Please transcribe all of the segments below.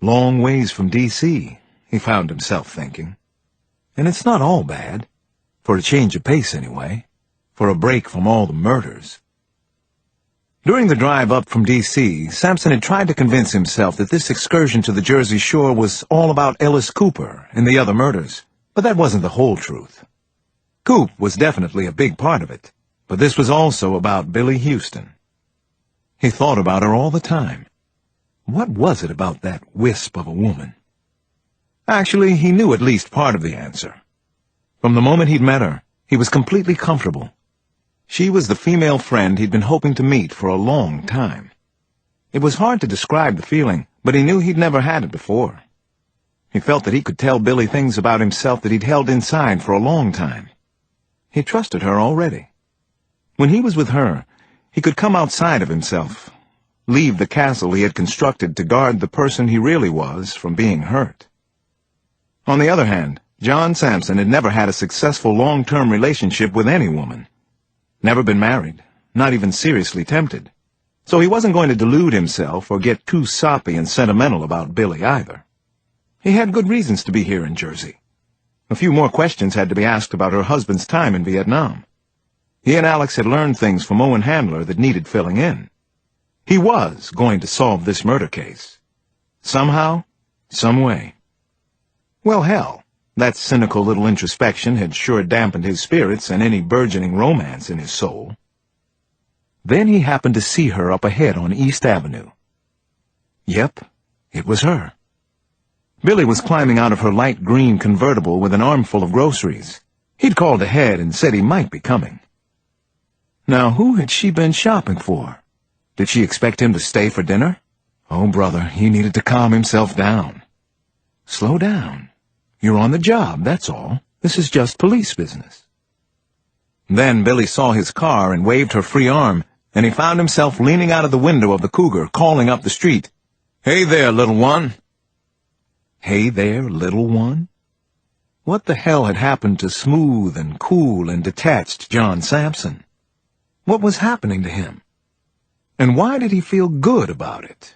Long ways from D.C., he found himself thinking. And it's not all bad. For a change of pace, anyway. For a break from all the murders. During the drive up from D.C., Sampson had tried to convince himself that this excursion to the Jersey Shore was all about Ellis Cooper and the other murders, but that wasn't the whole truth. Coop was definitely a big part of it, but this was also about Billy Houston. He thought about her all the time. What was it about that wisp of a woman? Actually, he knew at least part of the answer. From the moment he'd met her, he was completely comfortable. She was the female friend he'd been hoping to meet for a long time. It was hard to describe the feeling, but he knew he'd never had it before. He felt that he could tell Billy things about himself that he'd held inside for a long time. He trusted her already. When he was with her, he could come outside of himself, leave the castle he had constructed to guard the person he really was from being hurt. On the other hand, John Sampson had never had a successful long-term relationship with any woman. Never been married, not even seriously tempted. So he wasn't going to delude himself or get too soppy and sentimental about Billy either. He had good reasons to be here in Jersey. A few more questions had to be asked about her husband's time in Vietnam. He and Alex had learned things from Owen Handler that needed filling in. He was going to solve this murder case. Somehow, some way. Well, hell, that cynical little introspection had sure dampened his spirits and any burgeoning romance in his soul. Then he happened to see her up ahead on East Avenue. Yep, it was her. Billy was climbing out of her light green convertible with an armful of groceries. He'd called ahead and said he might be coming. Now, who had she been shopping for? Did she expect him to stay for dinner? Oh, brother, he needed to calm himself down. Slow down. You're on the job, that's all. This is just police business. Then Billy saw his car and waved her free arm, and he found himself leaning out of the window of the Cougar, calling up the street. "Hey there, little one." Hey there, little one? What the hell had happened to smooth and cool and detached John Sampson? What was happening to him? And why did he feel good about it?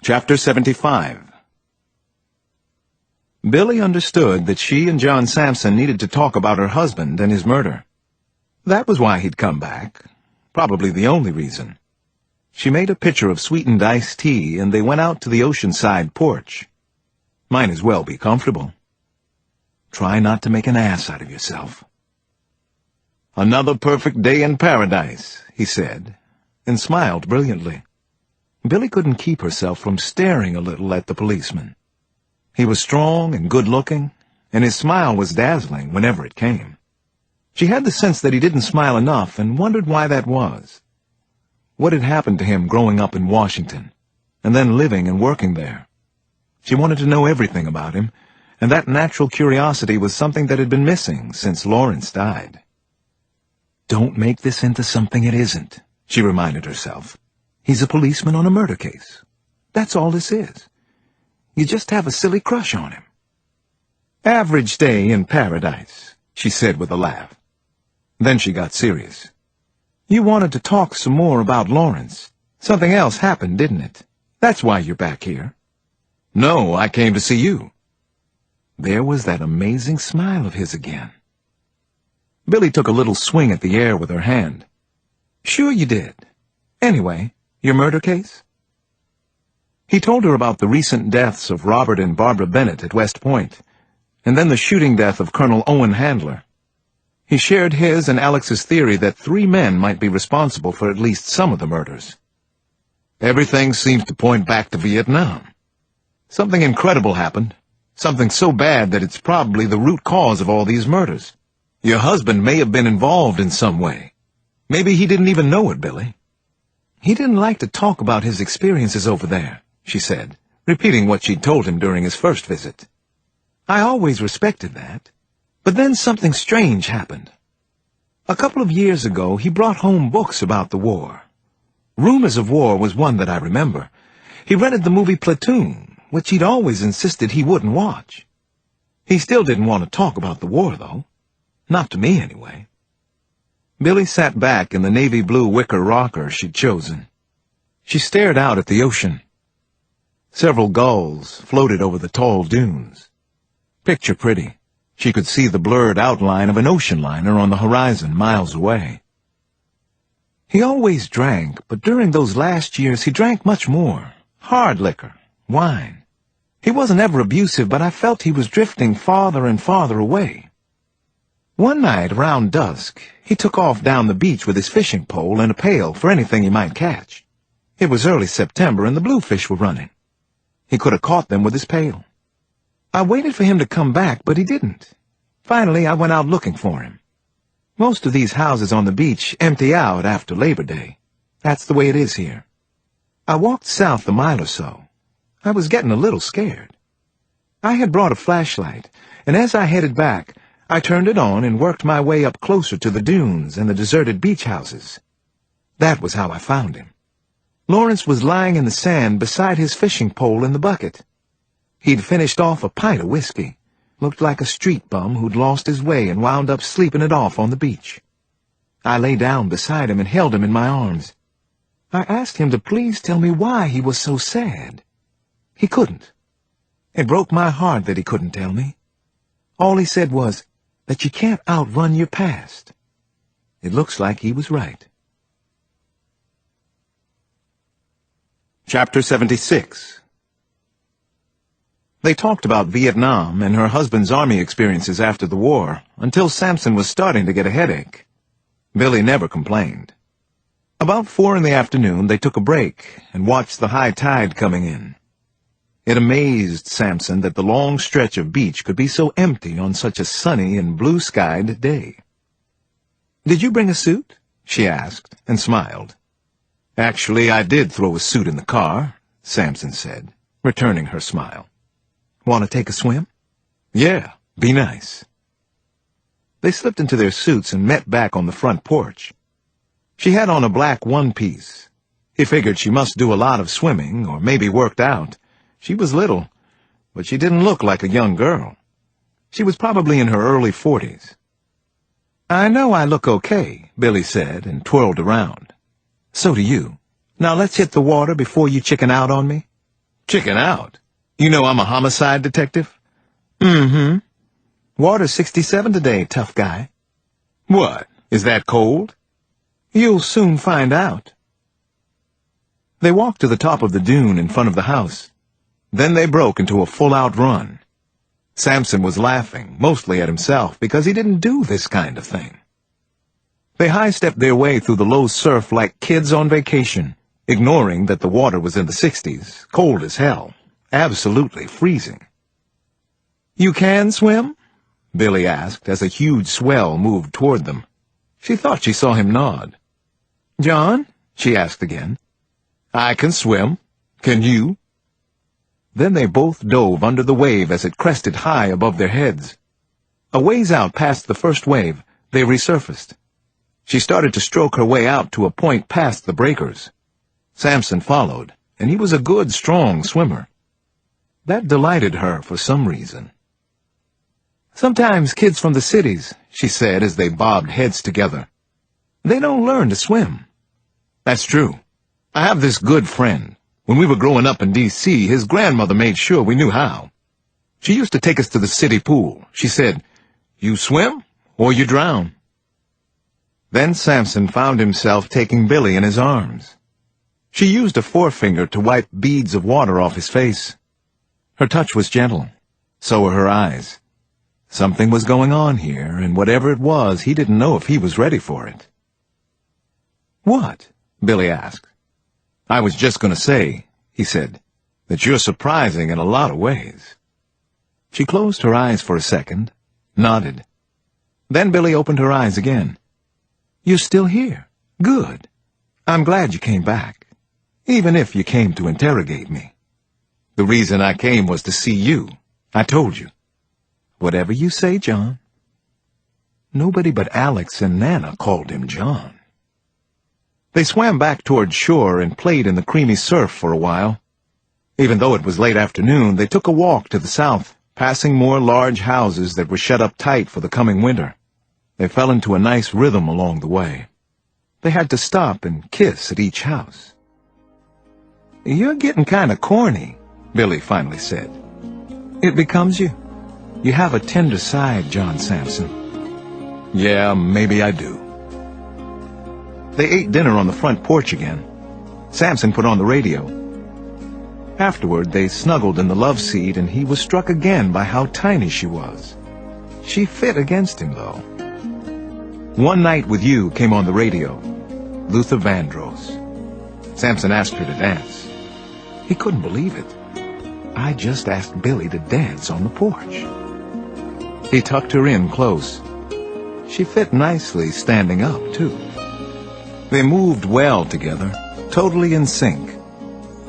Chapter 75. Billy understood that she and John Sampson needed to talk about her husband and his murder. That was why he'd come back. Probably the only reason. She made a pitcher of sweetened iced tea, and they went out to the oceanside porch. Might as well be comfortable. Try not to make an ass out of yourself. "Another perfect day in paradise," he said, and smiled brilliantly. Billy couldn't keep herself from staring a little at the policeman. He was strong and good-looking, and his smile was dazzling whenever it came. She had the sense that he didn't smile enough and wondered why that was. What had happened to him growing up in Washington, and then living and working there? She wanted to know everything about him, and that natural curiosity was something that had been missing since Lawrence died. "Don't make this into something it isn't," she reminded herself. "He's a policeman on a murder case. That's all this is. You just have a silly crush on him." "Average day in paradise," she said with a laugh. Then she got serious. "You wanted to talk some more about Lawrence. Something else happened, didn't it? That's why you're back here." "No, I came to see you." There was that amazing smile of his again. Billy took a little swing at the air with her hand. "Sure you did. Anyway, your murder case?" He told her about the recent deaths of Robert and Barbara Bennett at West Point, and then the shooting death of Colonel Owen Handler. He shared his and Alex's theory that 3 men might be responsible for at least some of the murders. "Everything seems to point back to Vietnam. Something incredible happened, something so bad that it's probably the root cause of all these murders. Your husband may have been involved in some way. Maybe he didn't even know it, Billy." "He didn't like to talk about his experiences over there," she said, repeating what she'd told him during his first visit. "I always respected that. But then something strange happened. A couple of years ago, he brought home books about the war. Rumors of War was one that I remember. He rented the movie Platoon, which he'd always insisted he wouldn't watch. He still didn't want to talk about the war, though. Not to me, anyway." Billy sat back in the navy blue wicker rocker she'd chosen. She stared out at the ocean. Several gulls floated over the tall dunes. Picture pretty. She could see the blurred outline of an ocean liner on the horizon miles away. He always drank, but during those last years he drank much more. Hard liquor, wine. He wasn't ever abusive, but I felt he was drifting farther and farther away. One night, around dusk, he took off down the beach with his fishing pole and a pail for anything he might catch. It was early September and the bluefish were running. He could have caught them with his pail. I waited for him to come back, but he didn't. Finally, I went out looking for him. Most of these houses on the beach empty out after Labor Day. That's the way it is here. I walked south a mile or so. I was getting a little scared. I had brought a flashlight, and as I headed back, I turned it on and worked my way up closer to the dunes and the deserted beach houses. That was how I found him. Lawrence was lying in the sand beside his fishing pole in the bucket. He'd finished off a pint of whiskey. Looked like a street bum who'd lost his way and wound up sleeping it off on the beach. I lay down beside him and held him in my arms. I asked him to please tell me why he was so sad. He couldn't. It broke my heart that he couldn't tell me. All he said was that you can't outrun your past. It looks like he was right. Chapter 76. They talked about Vietnam and her husband's army experiences after the war, until Samson was starting to get a headache. Billy never complained. About 4 in the afternoon, they took a break and watched the high tide coming in. It amazed Samson that the long stretch of beach could be so empty on such a sunny and blue-skied day. "Did you bring a suit?" she asked, and smiled. "Actually, I did throw a suit in the car," Samson said, returning her smile. "Want to take a swim?" "Yeah, be nice." They slipped into their suits and met back on the front porch. She had on a black one-piece. He figured she must do a lot of swimming, or maybe worked out. She was little, but she didn't look like a young girl. She was probably in her early 40s. "I know I look okay," Billy said, and twirled around. "So do you. Now let's hit the water before you chicken out on me." "Chicken out? You know I'm a homicide detective?" "Mm-hmm. Water's 67 today, tough guy." "What? Is that cold?" "You'll soon find out." They walked to the top of the dune in front of the house. Then they broke into a full-out run. Samson was laughing, mostly at himself, because he didn't do this kind of thing. They high-stepped their way through the low surf like kids on vacation, ignoring that the water was in the 60s, cold as hell, absolutely freezing. "You can swim?" Billy asked as a huge swell moved toward them. She thought she saw him nod. "John?" she asked again. "I can swim. Can you?" Then they both dove under the wave as it crested high above their heads. A ways out past the first wave, they resurfaced. She started to stroke her way out to a point past the breakers. Samson followed, and he was a good, strong swimmer. That delighted her for some reason. "Sometimes kids from the cities," she said as they bobbed heads together, "they don't learn to swim." "That's true. I have this good friend. When we were growing up in D.C., his grandmother made sure we knew how. She used to take us to the city pool. She said, 'You swim, or you drown.'" Then Samson found himself taking Billy in his arms. She used a forefinger to wipe beads of water off his face. Her touch was gentle. So were her eyes. Something was going on here, and whatever it was, he didn't know if he was ready for it. "What?" Billy asked. "I was just going to say," he said, "that you're surprising in a lot of ways." She closed her eyes for a second, nodded. Then Billy opened her eyes again. "You're still here. Good. I'm glad you came back, even if you came to interrogate me." "The reason I came was to see you. I told you." "Whatever you say, John." Nobody but Alex and Nana called him John. They swam back toward shore and played in the creamy surf for a while. Even though it was late afternoon, they took a walk to the south, passing more large houses that were shut up tight for the coming winter. They fell into a nice rhythm along the way. They had to stop and kiss at each house. "You're getting kind of corny," Billy finally said. "It becomes you. You have a tender side, John Sampson." "Yeah, maybe I do." They ate dinner on the front porch again. Sampson put on the radio. Afterward, they snuggled in the love seat, and he was struck again by how tiny she was. She fit against him, though. "One Night with You" came on the radio. Luther Vandross. Sampson asked her to dance. He couldn't believe it. I just asked Billy to dance on the porch. He tucked her in close. She fit nicely standing up, too. They moved well together, totally in sync.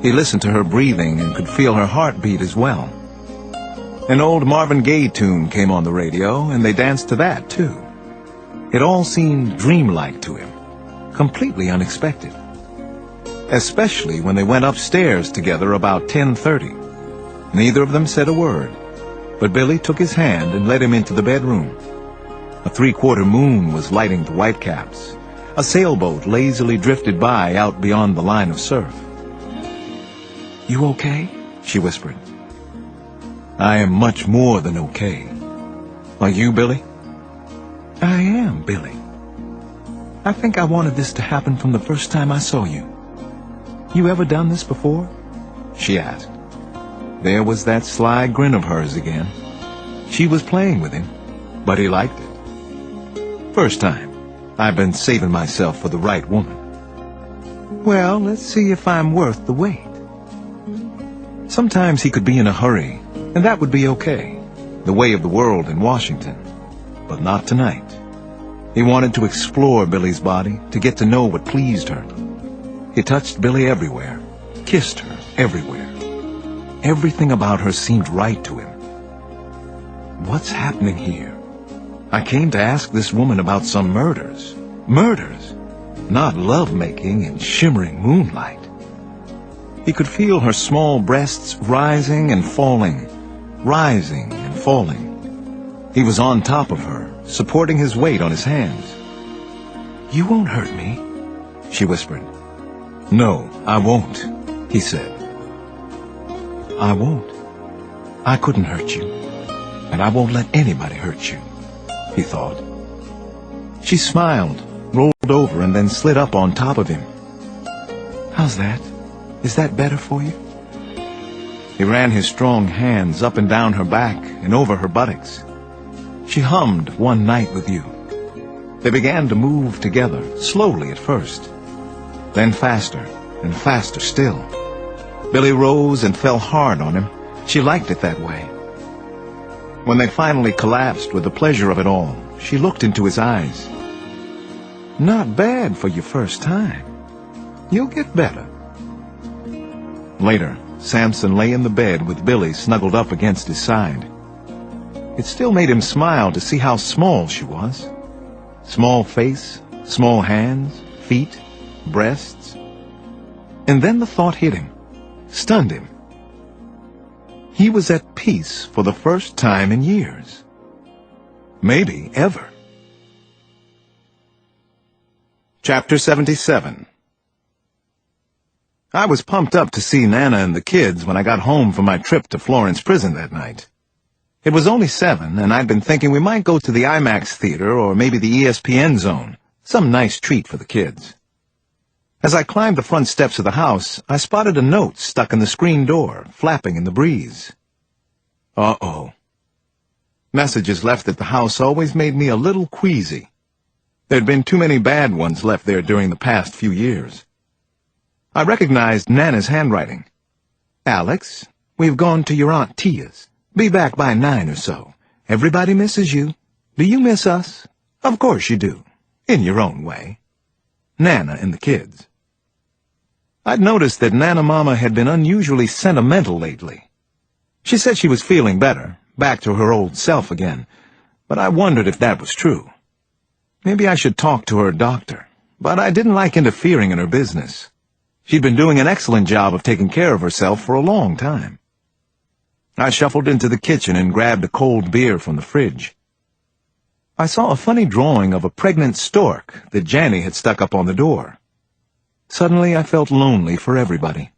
He listened to her breathing and could feel her heartbeat as well. An old Marvin Gaye tune came on the radio, and they danced to that, too. It all seemed dreamlike to him, completely unexpected. Especially when they went upstairs together about 10:30. Neither of them said a word, but Billy took his hand and led him into the bedroom. A three-quarter moon was lighting the whitecaps. A sailboat lazily drifted by out beyond the line of surf. "You okay?" she whispered. "I am much more than okay. Are you, Billy?" "I am, Billy. I think I wanted this to happen from the first time I saw you. You ever done this before?" she asked. There was that sly grin of hers again. She was playing with him, but he liked it. "First time. I've been saving myself for the right woman." "Well, let's see if I'm worth the wait." Sometimes he could be in a hurry, and that would be okay. The way of the world in Washington. But not tonight. He wanted to explore Billy's body, to get to know what pleased her. He touched Billy everywhere, kissed her everywhere. Everything about her seemed right to him. What's happening here? I came to ask this woman about some murders. Murders, not love-making in shimmering moonlight. He could feel her small breasts rising and falling, rising and falling. He was on top of her, supporting his weight on his hands. "You won't hurt me," she whispered. "No, I won't," he said. "I won't. I couldn't hurt you, and I won't let anybody hurt you," he thought. She smiled, rolled over, and then slid up on top of him. "How's that? Is that better for you?" He ran his strong hands up and down her back and over her buttocks. She hummed "One Night with You." They began to move together, slowly at first, then faster and faster still. Billy rose and fell hard on him. She liked it that way. When they finally collapsed with the pleasure of it all, she looked into his eyes. "Not bad for your first time. You'll get better." Later, Sampson lay in the bed with Billy snuggled up against his side. It still made him smile to see how small she was. Small face, small hands, feet, breasts. And then the thought hit him, stunned him. He was at peace for the first time in years. Maybe ever. Chapter 77. I was pumped up to see Nana and the kids when I got home from my trip to Florence Prison that night. It was only 7, and I'd been thinking we might go to the IMAX theater or maybe the ESPN zone, some nice treat for the kids. As I climbed the front steps of the house, I spotted a note stuck in the screen door, flapping in the breeze. Uh-oh. Messages left at the house always made me a little queasy. There'd been too many bad ones left there during the past few years. I recognized Nana's handwriting. "Alex, we've gone to your Aunt Tia's. Be back by 9 or so. Everybody misses you. Do you miss us? Of course you do. In your own way. Nana and the kids." I'd noticed that Nana Mama had been unusually sentimental lately. She said she was feeling better, back to her old self again, but I wondered if that was true. Maybe I should talk to her doctor, but I didn't like interfering in her business. She'd been doing an excellent job of taking care of herself for a long time. I shuffled into the kitchen and grabbed a cold beer from the fridge. I saw a funny drawing of a pregnant stork that Janny had stuck up on the door. Suddenly I felt lonely for everybody.